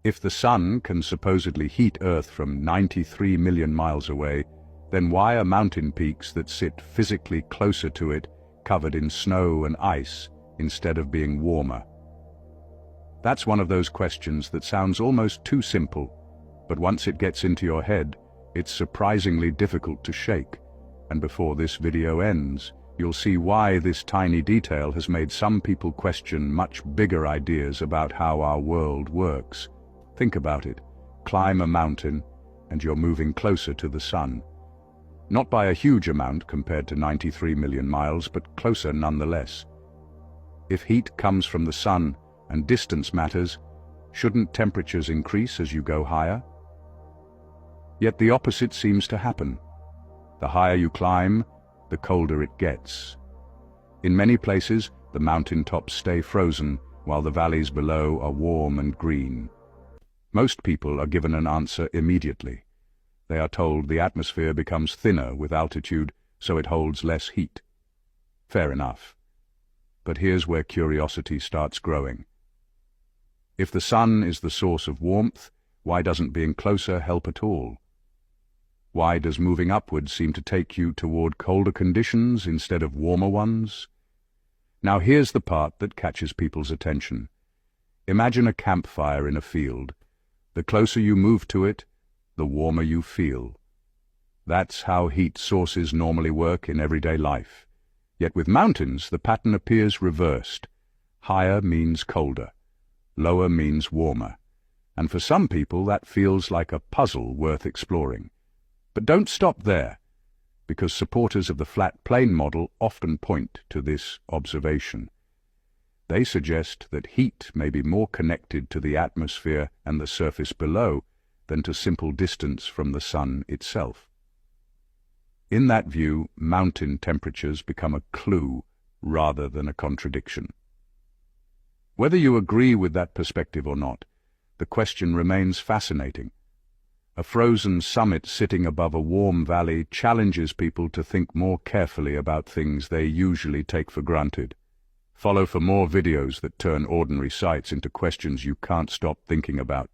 If the sun can supposedly heat Earth from 93 million miles away, then why are mountain peaks that sit physically closer to it covered in snow and ice instead of being warmer? That's one of those questions that sounds almost too simple, but once it gets into your head, it's surprisingly difficult to shake. And before this video ends, you'll see why this tiny detail has made some people question much bigger ideas about how our world works. Think about it. Climb a mountain, and you're moving closer to the sun. Not by a huge amount compared to 93 million miles, but closer nonetheless. If heat comes from the sun and distance matters, shouldn't temperatures increase as you go higher? Yet the opposite seems to happen. The higher you climb, the colder it gets. In many places, the mountain tops stay frozen, while the valleys below are warm and green. Most people are given an answer immediately. They are told the atmosphere becomes thinner with altitude, so it holds less heat. Fair enough. But here's where curiosity starts growing. If the sun is the source of warmth, why doesn't being closer help at all? Why does moving upward seem to take you toward colder conditions instead of warmer ones? Now here's the part that catches people's attention. Imagine a campfire in a field. The closer you move to it, the warmer you feel. That's how heat sources normally work in everyday life. Yet with mountains, the pattern appears reversed. Higher means colder. Lower means warmer. And for some people, that feels like a puzzle worth exploring. But don't stop there, because supporters of the flat plane model often point to this observation. They suggest that heat may be more connected to the atmosphere and the surface below than to simple distance from the sun itself. In that view, mountain temperatures become a clue rather than a contradiction. Whether you agree with that perspective or not, the question remains fascinating. A frozen summit sitting above a warm valley challenges people to think more carefully about things they usually take for granted. Follow for more videos that turn ordinary sights into questions you can't stop thinking about.